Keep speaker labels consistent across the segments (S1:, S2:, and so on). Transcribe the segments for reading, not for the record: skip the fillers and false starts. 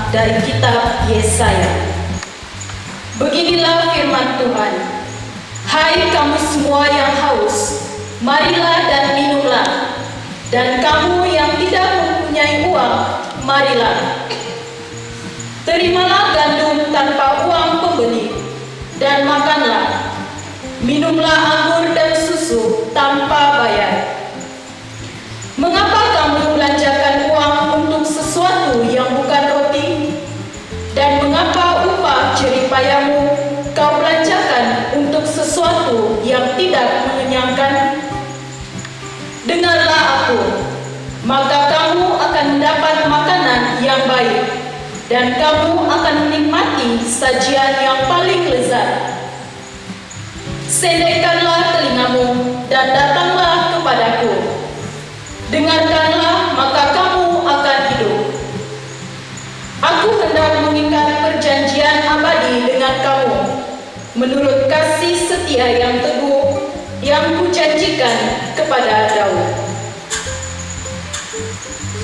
S1: dari kitab Yesaya. Beginilah firman Tuhan. Hai kamu semua yang haus, marilah dan minumlah. Dan kamu yang tidak mempunyai uang, marilah. Terimalah gandum tanpa uang pembeli, dan makanlah. Minumlah anggur dan susu tanpa bayar. Mengapa kamu belanjakan uang untuk sesuatu yang bukan roti? Dan mengapa upah jeripayamu kau belanjakan untuk sesuatu yang tidak mengenyangkan? Dengarlah aku, maka kamu akan mendapat makanan yang baik, dan kamu akan menikmati sajian yang paling lezat. Sendekkanlah telingamu dan datanglah kepadaku. Dengarkanlah, maka kamu akan hidup. Aku hendak mengikat perjanjian abadi dengan kamu, menurut kasih setia yang teguh yang kujanjikan kepada Daud.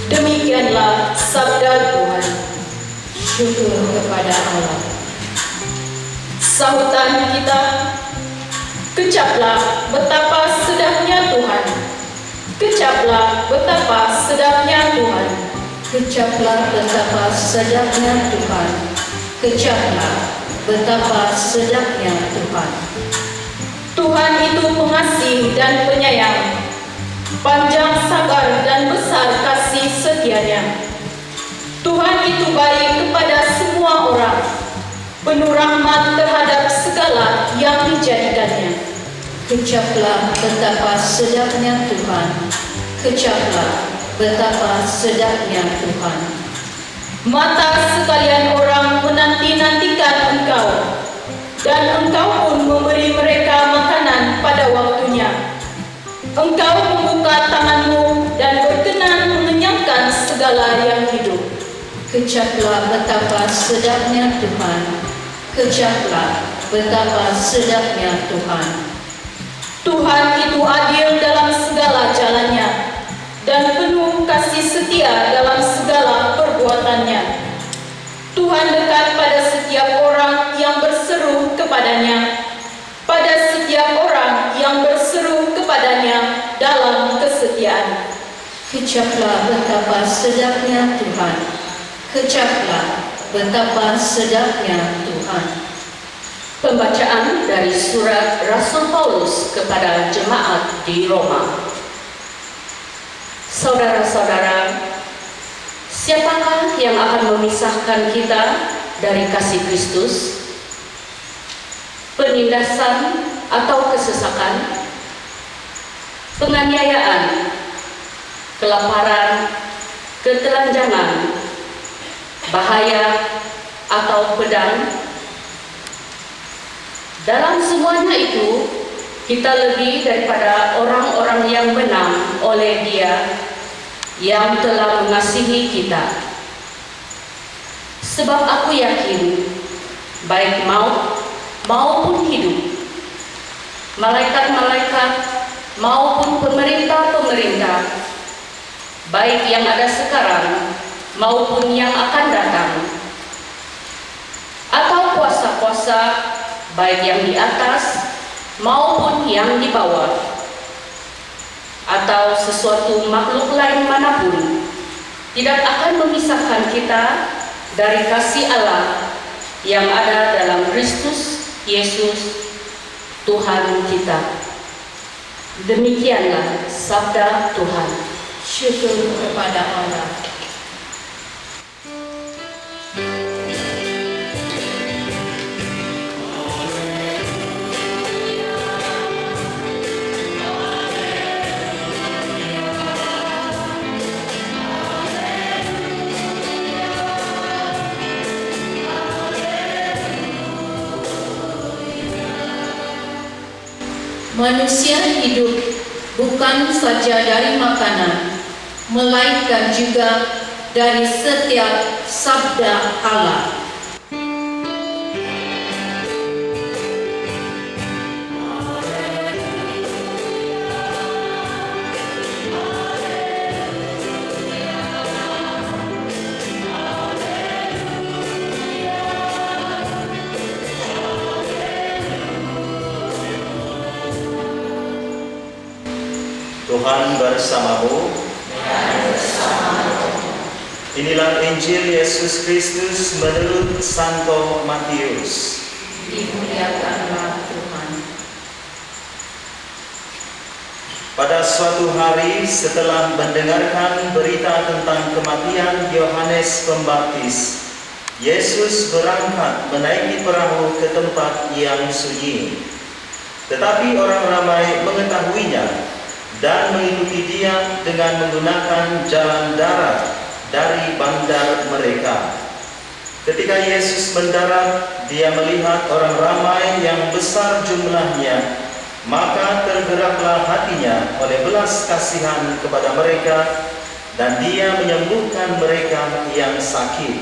S1: Demikianlah sabda Tuhan.
S2: Syukur kepada Allah.
S1: Sahutan kita, kecaplah betapa sedapnya Tuhan. Kecaplah betapa sedapnya Tuhan.
S2: Kecaplah betapa sedapnya Tuhan. Kecaplah betapa sedapnya Tuhan.
S1: Tuhan itu pengasih dan penyayang, panjang sabar dan besar kasih setianya. Tuhan itu baik kepada semua orang, penuh rahmat terhadap segala yang dijadikannya.
S2: Kecaplah betapa sedapnya Tuhan. Kecaplah betapa sedapnya Tuhan.
S1: Mata sekalian orang menanti-nantikan Engkau, dan Engkau pun memberi mereka makanan pada waktunya. Engkau membuka tanganmu dan berkenan mengenyangkan segala yang hidup.
S2: Kecaplah betapa sedapnya Tuhan. Kecaplah betapa sedapnya Tuhan.
S1: Tuhan itu adil dalam segala jalannya, dan penuh kasih setia dalam segala perbuatannya. Tuhan dekat pada setiap orang yang berseru kepadanya, pada setiap orang yang berseru kepadanya dalam kesetiaan.
S2: Kecaplah betapa sedapnya Tuhan. Kecaplah betapa sedapnya Tuhan.
S3: Pembacaan dari surat Rasul Paulus kepada jemaat di Roma. Saudara-saudara, siapakah yang akan memisahkan kita dari kasih Kristus? Penindasan atau kesesakan? Penganiayaan? Kelaparan? Ketelanjangan? Bahaya atau pedang? Dalam semuanya itu, kita lebih daripada orang-orang yang menang oleh Dia yang telah mengasihi kita. Sebab aku yakin, baik maut maupun hidup, malaikat-malaikat maupun pemerintah-pemerintah, baik yang ada sekarang maupun yang akan datang, atau kuasa-kuasa, baik yang di atas maupun yang di bawah, atau sesuatu makhluk lain manapun, tidak akan memisahkan kita dari kasih Allah yang ada dalam Kristus Yesus Tuhan kita. Demikianlah sabda Tuhan.
S2: Syukur kepada Allah. Manusia hidup bukan saja dari makanan, melainkan juga dari setiap sabda Allah.
S4: Tuhan bersamamu. Inilah Injil Yesus Kristus menurut Santo Matius.
S2: Dimuliakanlah Tuhan.
S4: Pada suatu hari setelah mendengarkan berita tentang kematian Yohanes Pembaptis, Yesus berangkat menaiki perahu ke tempat yang sunyi. Tetapi orang ramai mengetahuinya dan mengikuti dia dengan menggunakan jalan darat dari bandar mereka. Ketika Yesus mendarat, dia melihat orang ramai yang besar jumlahnya, maka tergeraklah hatinya oleh belas kasihan kepada mereka, dan dia menyembuhkan mereka yang sakit.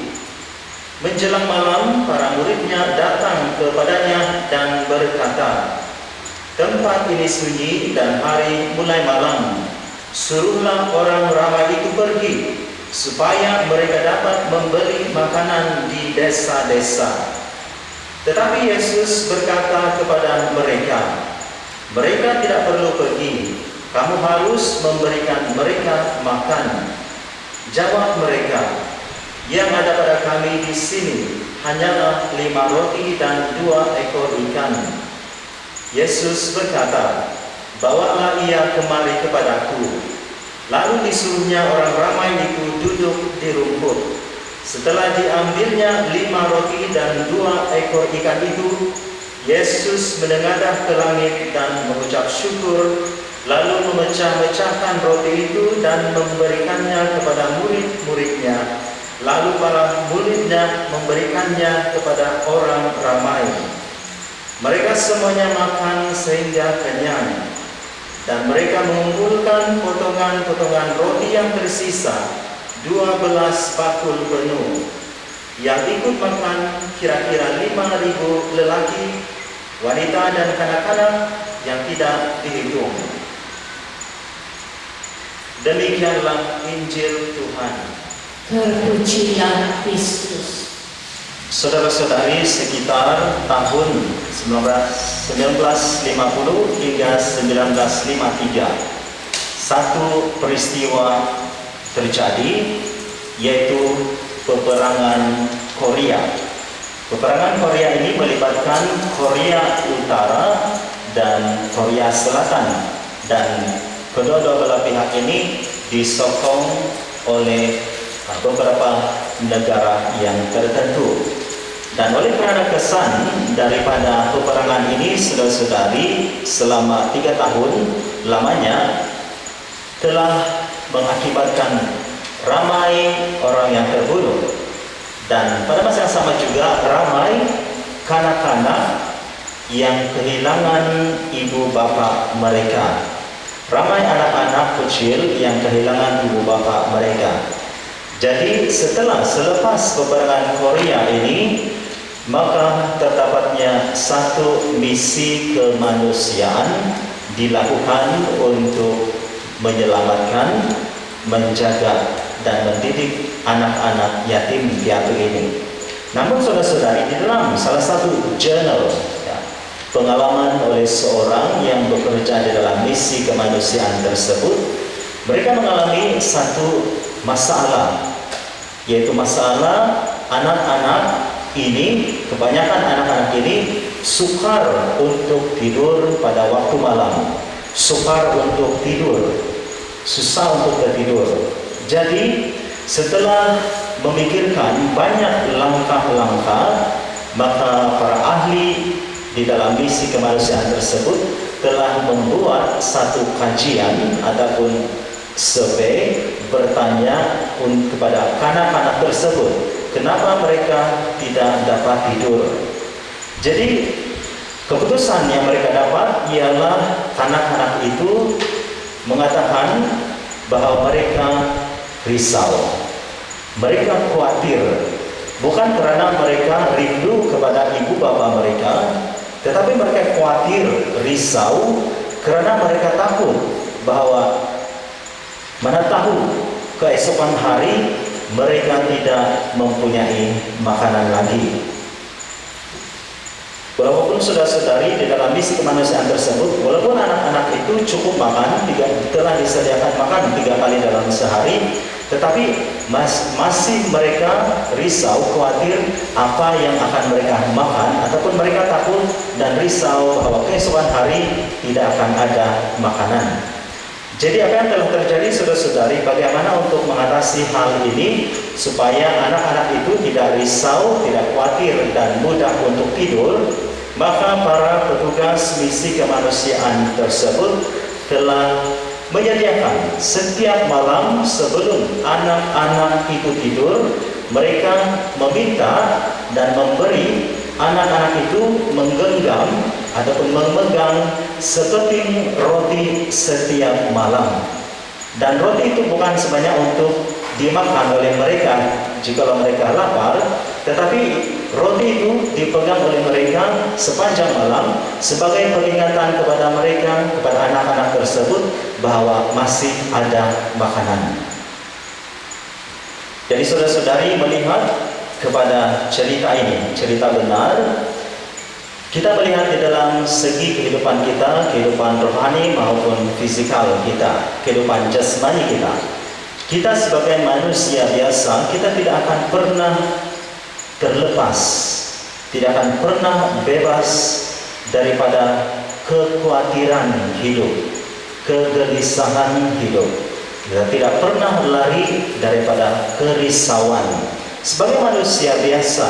S4: Menjelang malam, para muridnya datang kepadanya dan berkata, "Tempat ini sunyi dan hari mulai malam. Suruhlah orang ramai itu pergi, supaya mereka dapat membeli makanan di desa-desa." Tetapi Yesus berkata kepada mereka, "Mereka tidak perlu pergi, kamu harus memberikan mereka makan." Jawab mereka, "Yang ada pada kami di sini hanyalah 5 roti dan 2 ekor ikan." Yesus berkata, "Bawalah ia kemari kepadaku." Lalu disuruhnya orang ramai itu duduk di rumput. Setelah diambilnya 5 roti dan 2 ekor ikan itu, Yesus menengadah ke langit dan mengucap syukur, lalu memecah-mecahkan roti itu dan memberikannya kepada murid-muridnya. Lalu para muridnya memberikannya kepada orang ramai. Mereka semuanya makan sehingga kenyang. Dan mereka mengumpulkan potongan-potongan roti yang tersisa, 12 bakul penuh. Yang ikut makan kira-kira 5.000 lelaki, wanita dan kanak-kanak yang tidak dihitung. Demikianlah Injil Tuhan.
S2: Terpujilah Kristus.
S4: Saudara-saudari, sekitar tahun 1950 hingga 1953, satu peristiwa terjadi, yaitu peperangan Korea. Peperangan Korea ini melibatkan Korea Utara dan Korea Selatan, dan kedua-dua belah pihak ini disokong oleh beberapa negara yang tertentu. Dan oleh karena kesan daripada peperangan ini, saudara-saudari, selama 3 tahun lamanya telah mengakibatkan ramai orang yang terbunuh. Dan pada masa yang sama juga ramai kanak-kanak yang kehilangan ibu bapa mereka. Ramai anak-anak kecil yang kehilangan ibu bapa mereka. Jadi selepas peperangan Korea ini, maka terdapatnya satu misi kemanusiaan dilakukan untuk menyelamatkan, menjaga, dan mendidik anak-anak yatim piatu ini. Namun saudara-saudari, di dalam salah satu jurnal pengalaman oleh seorang yang bekerja di dalam misi kemanusiaan tersebut, mereka mengalami satu masalah, yaitu masalah anak-anak ini, kebanyakan anak-anak ini sukar untuk tidur pada waktu malam, sukar untuk tidur, susah untuk tertidur. Jadi setelah memikirkan banyak langkah-langkah, maka para ahli di dalam misi kemanusiaan tersebut telah membuat satu kajian ataupun survei, bertanya kepada kanak-kanak tersebut, kenapa mereka tidak dapat tidur. Jadi keputusan yang mereka dapat ialah anak-anak itu mengatakan bahwa mereka risau, mereka khawatir, bukan karena mereka rindu kepada ibu bapa mereka, tetapi mereka khawatir, risau, karena mereka takut bahwa mana tahu keesokan hari mereka tidak mempunyai makanan lagi. Walaupun saudara-saudari di dalam misi kemanusiaan tersebut, walaupun anak-anak itu cukup makan, telah disediakan makan 3 kali dalam sehari, tetapi masih mereka risau, khawatir apa yang akan mereka makan, ataupun mereka takut dan risau bahwa keesokan hari tidak akan ada makanan. Jadi apa yang telah terjadi saudara-saudari, bagaimana untuk mengatasi hal ini supaya anak-anak itu tidak risau, tidak khawatir dan mudah untuk tidur, maka para petugas misi kemanusiaan tersebut telah menyediakan setiap malam sebelum anak-anak itu tidur, mereka meminta dan memberi anak-anak itu menggenggam ataupun memegang sekeping roti setiap malam. Dan roti itu bukan sebanyak untuk dimakan oleh mereka jikalau mereka lapar, tetapi roti itu dipegang oleh mereka sepanjang malam sebagai peringatan kepada mereka, kepada anak-anak tersebut bahwa masih ada makanan. Jadi saudara-saudari melihat kepada cerita ini, cerita benar, kita melihat di dalam segi kehidupan kita, kehidupan rohani maupun fisikal kita, kehidupan jasmani kita. Kita sebagai manusia biasa, kita tidak akan pernah terlepas, tidak akan pernah bebas daripada kekhawatiran hidup, kegelisahan hidup. Kita tidak pernah lari daripada kerisauan. Sebagai manusia biasa,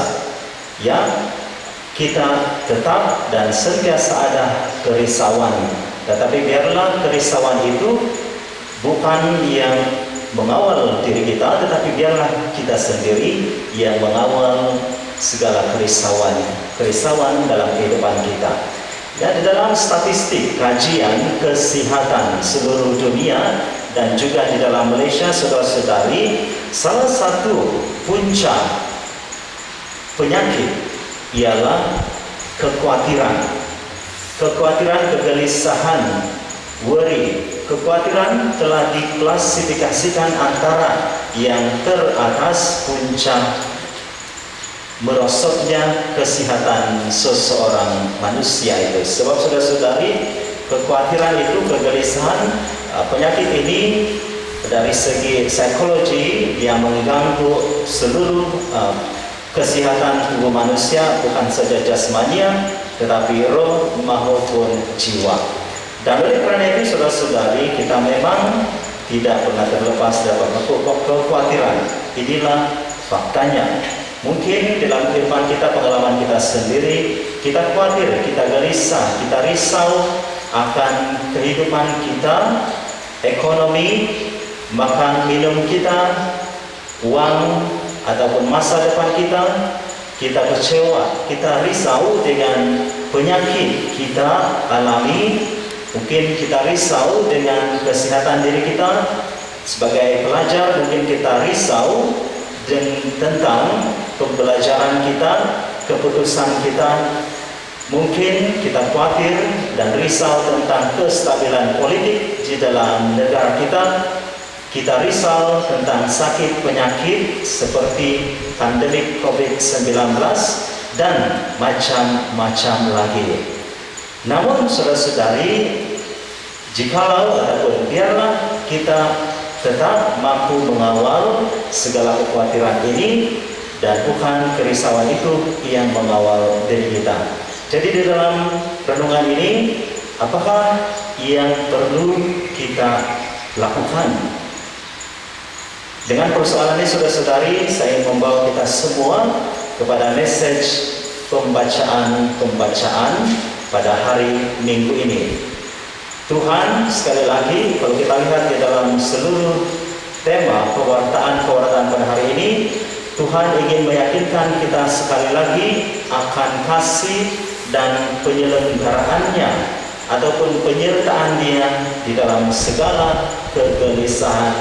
S4: ya, kita tetap dan sentiasa ada kerisauan. Tetapi biarlah kerisauan itu bukan yang mengawal diri kita, tetapi biarlah kita sendiri yang mengawal segala kerisauan dalam kehidupan kita. Ya, di dalam statistik kajian kesehatan seluruh dunia dan juga di dalam Malaysia, saudara-saudari, salah satu puncak penyakit ialah kekhawatiran, kegelisahan, worry. Kekhawatiran telah diklasifikasikan antara yang teratas puncak merosotnya kesehatan seseorang manusia itu. Sebab saudara-saudari, kekhawatiran itu, kegelisahan, penyakit ini dari segi psikologi yang mengganggu seluruh kesehatan tubuh manusia, bukan saja jasmania tetapi roh maupun jiwa. Dan oleh karena itu saudara-saudari, kita memang tidak pernah terlepas dari kekhawatiran. Inilah faktanya. Mungkin dalam kehidupan kita, pengalaman kita sendiri, kita khawatir, kita gelisah, kita risau akan kehidupan kita, ekonomi, makan minum kita, uang ataupun masa depan kita. Kita kecewa, kita risau dengan penyakit kita alami. Mungkin kita risau dengan kesehatan diri kita. Sebagai pelajar mungkin kita risau tentang pembelajaran kita, keputusan kita. Mungkin kita khawatir dan risau tentang kestabilan politik di dalam negara kita. Kita risau tentang sakit penyakit seperti pandemik COVID-19 dan macam-macam lagi. Namun saudara-saudari, jikalau ataupun biarlah kita tetap mampu mengawal segala kekhawatiran ini, dan bukan kerisauan itu yang mengawal diri kita. Jadi di dalam renungan ini, apakah yang perlu kita lakukan? Dengan persoalan ini saudara-saudari, saya membawa kita semua kepada message pembacaan pada hari Minggu ini. Tuhan, sekali lagi, kalau kita lihat di dalam seluruh tema pewartaan pada hari ini, Tuhan ingin meyakinkan kita sekali lagi akan kasih dan penyelenggaraannya ataupun penyertaan Dia di dalam segala kegelisahan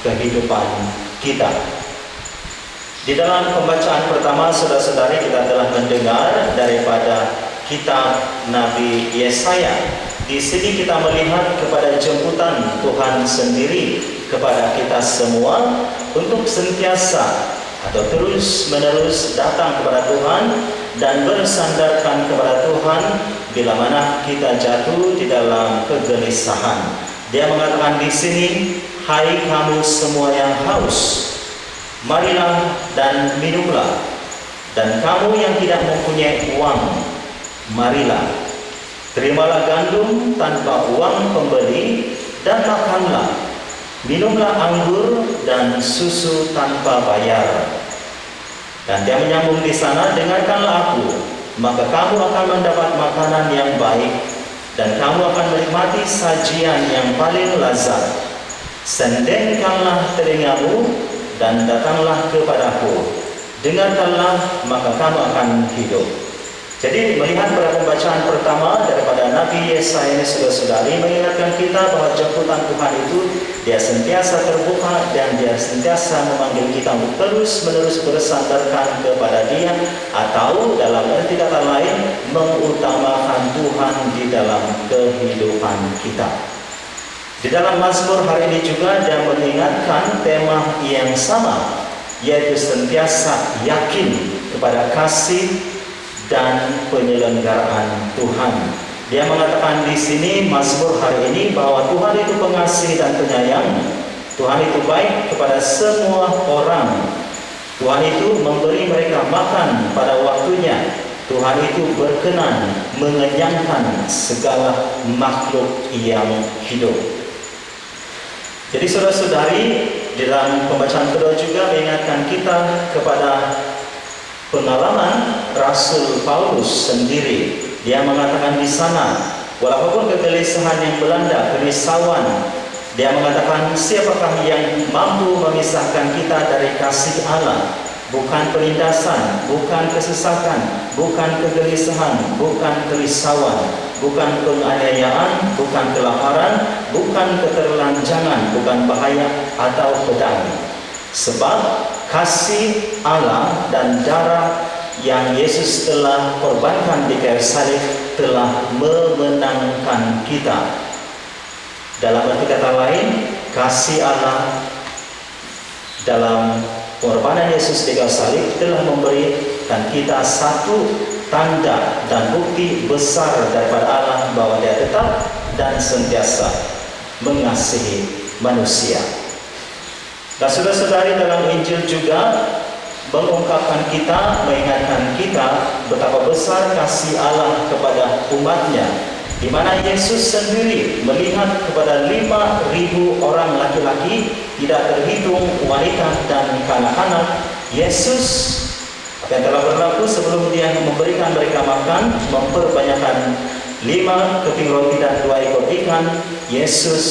S4: kehidupan kita. Di dalam pembacaan pertama, saudara-saudari, kita telah mendengar daripada kitab Nabi Yesaya. Di sini kita melihat kepada jemputan Tuhan sendiri kepada kita semua untuk sentiasa atau terus-menerus datang kepada Tuhan dan bersandarkan kepada Tuhan bila mana kita jatuh di dalam kegelisahan. Dia mengatakan di sini, hai kamu semua yang haus, marilah dan minumlah. Dan kamu yang tidak mempunyai uang, marilah, terimalah gandum tanpa uang pembeli dan makanlah. Minumlah anggur dan susu tanpa bayar. Dan dia menyambung di sana, dengarkanlah aku, maka kamu akan mendapat makanan yang baik, dan kamu akan menikmati sajian yang paling lazat. Sendengkanlah telingamu dan datanglah kepadaku. Dengarkanlah, maka kamu akan hidup. Jadi melihat pada pembacaan pertama daripada Nabi Yesaya ini, saudara-saudari, mengingatkan kita bahwa jemputan Tuhan itu dia sentiasa terbuka dan dia sentiasa memanggil kita untuk terus-menerus bersandarkan kepada Dia, atau dalam arti kata lain, mengutamakan Tuhan di dalam kehidupan kita. Di dalam Mazmur hari ini juga dia mengingatkan tema yang sama, yaitu sentiasa yakin kepada kasih dan penyelenggaraan Tuhan. Dia mengatakan di sini Mazmur hari ini bahwa Tuhan itu pengasih dan penyayang. Tuhan itu baik kepada semua orang. Tuhan itu memberi mereka makan pada waktunya. Tuhan itu berkenan mengenyangkan segala makhluk yang hidup. Jadi saudara-saudari, di dalam pembacaan kedua juga mengingatkan kita kepada pengalaman Rasul Paulus sendiri. Dia mengatakan di sana, walaupun kegelisahan yang melanda, kerisauan, dia mengatakan, siapakah yang mampu memisahkan kita dari kasih Allah? Bukan penindasan, bukan kesesakan, bukan kegelisahan, bukan kerisauan, bukan penganiayaan, bukan kelaparan, bukan keterlanjangan, bukan bahaya atau pedang. Sebab kasih Allah dan darah yang Yesus telah korbankan di kayu salib telah memenangkan kita. Dalam arti kata lain, kasih Allah dalam pengorbanan Yesus di kayu salib telah memberikan kita satu tanda dan bukti besar daripada Allah bahwa Dia tetap dan sentiasa mengasihi manusia. Dan saudara-saudari, dalam Injil juga mengungkapkan kita, mengingatkan kita betapa besar kasih Allah kepada umatnya, di mana Yesus sendiri melihat kepada 5.000 orang laki-laki, tidak terhitung wanita dan kanak-kanak. Yesus, apa yang telah berlaku sebelum Dia memberikan mereka makan, memperbanyakkan 5 keping roti dan 2 ekor ikan, Yesus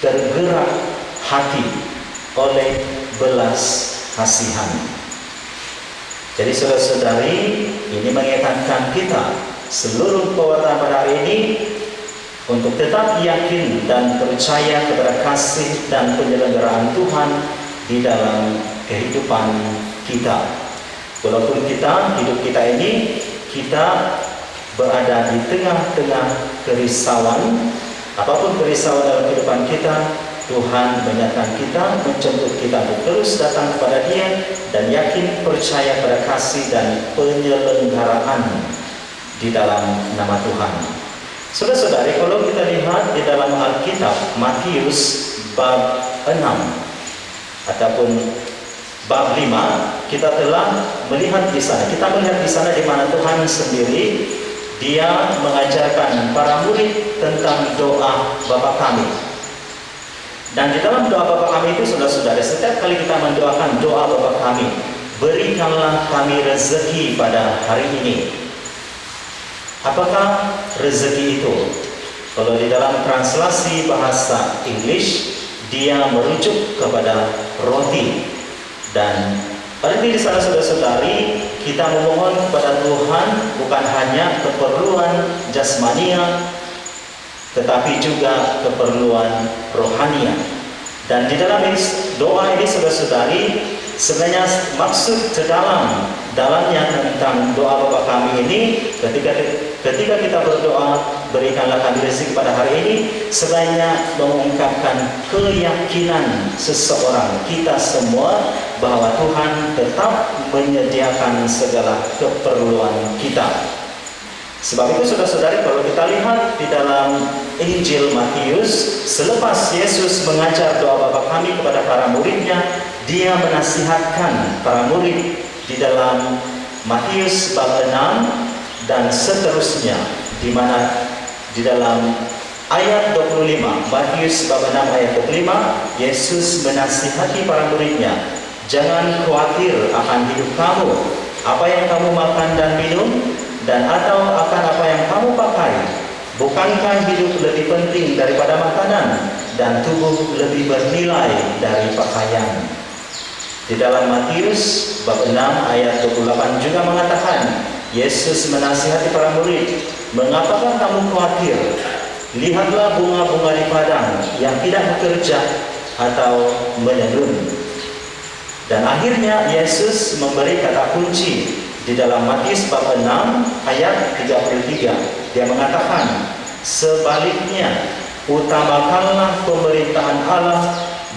S4: tergerak hati oleh belas kasihan. Jadi saudara-saudari, ini mengingatkan kita seluruh pewarta pada hari ini untuk tetap yakin dan percaya kepada kasih dan penyelenggaraan Tuhan di dalam kehidupan kita. Walaupun hidup kita ini, kita berada di tengah-tengah kerisauan, apapun kerisauan dalam kehidupan kita, Tuhan menyatakan kita, menjemput kita untuk terus datang kepada Dia dan yakin percaya pada kasih dan penyelenggaraan di dalam nama Tuhan. Saudara-saudari, kalau kita lihat di dalam Alkitab, Matius bab 6 ataupun bab 5, kita telah melihat di sana. Kita melihat di sana di mana Tuhan sendiri Dia mengajarkan para murid tentang doa Bapa kami. Dan di dalam doa Bapa kami itu, saudara-saudara, setiap kali kita mendoakan doa Bapa kami, berikanlah kami rezeki pada hari ini. Apakah rezeki itu? Kalau di dalam translasi bahasa English, dia merujuk kepada roti. Dan berarti di sana, saudara-saudari, kita memohon kepada Tuhan bukan hanya keperluan jasmania, tetapi juga keperluan rohania. Dan di dalam doa ini saudara-saudari, sebenarnya maksud dalamnya tentang doa Bapa kami ini, ketika kita berdoa, berikanlah kami rezeki pada hari ini, sebenarnya mengungkapkan keyakinan seseorang, kita semua, bahwa Tuhan tetap menyediakan segala keperluan kita. Sebab itu saudara-saudari, kalau kita lihat di dalam Injil Matius, selepas Yesus mengajar doa Bapa kami kepada para muridnya, dia menasihatkan para murid di dalam Matius bab 6 dan seterusnya, di mana di dalam ayat 25, Matius bab 6 ayat 25, Yesus menasihati para muridnya, jangan khawatir akan hidup kamu, apa yang kamu makan dan minum, dan atau akan apa yang kamu pakai. Bukankah hidup lebih penting daripada makanan, dan tubuh lebih bernilai dari pakaian? Di dalam Matius bab 6 ayat 28 juga mengatakan, Yesus menasihati para murid, mengapakah kamu khawatir? Lihatlah bunga-bunga di padang yang tidak bekerja atau menenun. Dan akhirnya Yesus memberi kata kunci di dalam Matius bab 6 ayat 33. Dia mengatakan, sebaliknya utamakanlah pemerintahan Allah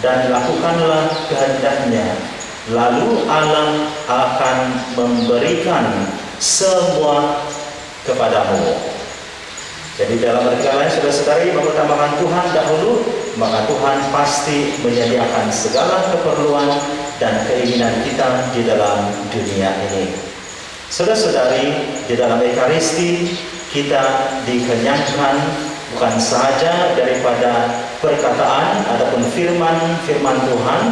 S4: dan lakukanlah kehendaknya, lalu Allah akan memberikan semua kepadamu. Jadi dalam arti lain, saudara-saudari, mengutamakan Tuhan dahulu, maka Tuhan pasti menyediakan segala keperluan dan keinginan kita di dalam dunia ini. Saudara-saudari, di dalam Ekaristi kita dikenyangkan bukan sahaja daripada perkataan ataupun firman Tuhan,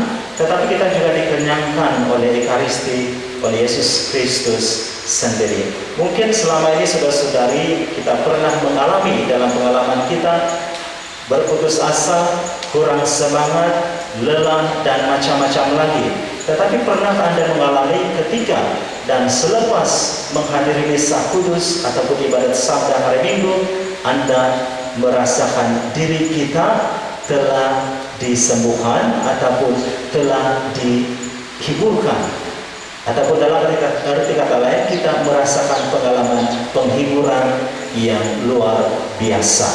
S4: tetapi kita juga dikenyangkan oleh Ekaristi, oleh Yesus Kristus sendiri. Mungkin selama ini saudara-saudari kita pernah mengalami dalam pengalaman kita berputus asa, kurang semangat, lelah, dan macam-macam lagi. Tetapi pernah Anda mengalami ketika dan selepas menghadiri misa kudus ataupun ibadat sabda hari Minggu, Anda merasakan diri kita telah disembuhkan ataupun telah dihiburkan, ataupun dalam arti kata lain kita merasakan pengalaman penghiburan yang luar biasa.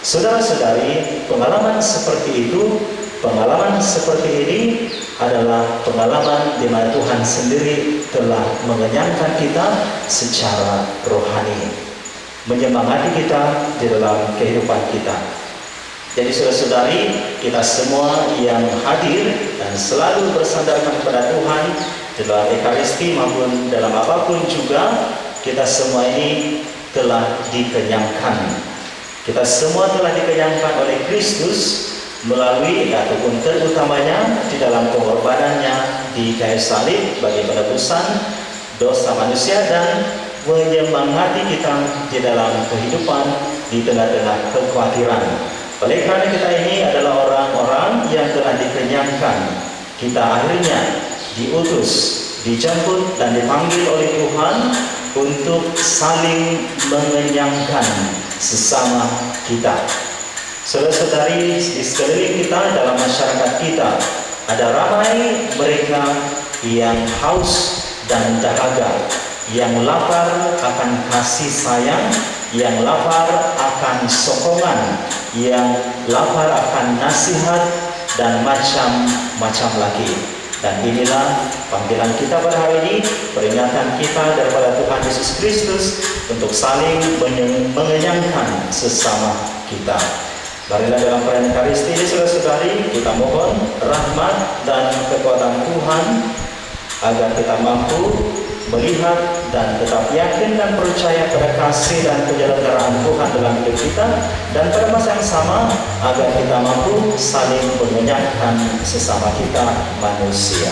S4: Saudara-saudari, pengalaman seperti itu, pengalaman seperti ini adalah pengalaman di mana Tuhan sendiri telah mengenyangkan kita secara rohani, menyemangati kita di dalam kehidupan kita. Jadi saudara-saudari, kita semua yang hadir dan selalu bersandarkan kepada Tuhan dalam Ekaristi maupun dalam apapun juga, kita semua ini telah dikenyangkan. Kita semua telah dikenyangkan oleh Kristus melalui ataupun terutamanya di dalam pengorbanannya di kayu salib bagi penebusan dosa manusia dan menyemangati kita di dalam kehidupan di tengah-tengah kekhawatiran. Oleh karena kita ini adalah orang-orang yang telah dikenyangkan, kita akhirnya diutus, dijemput dan dipanggil oleh Tuhan untuk saling mengenyangkan sesama kita. Saudara-saudari, di sekeliling kita, dalam masyarakat kita, ada ramai mereka yang haus dan dahaga, yang lapar akan kasih sayang, yang lapar akan sokongan, yang lapar akan nasihat, dan macam-macam lagi. Dan inilah panggilan kita pada hari ini, peringatan kita daripada Tuhan Yesus Kristus untuk saling mengenyangkan sesama kita. Marilah dalam perayaan Ekaristi ini saudara-saudari, kita mohon rahmat dan kekuatan Tuhan agar kita mampu melihat dan tetap yakin dan percaya pada kasih dan penyelenggaraan Tuhan dalam hidup kita, dan pada masa yang sama agar kita mampu saling mengenyangkan sesama kita manusia.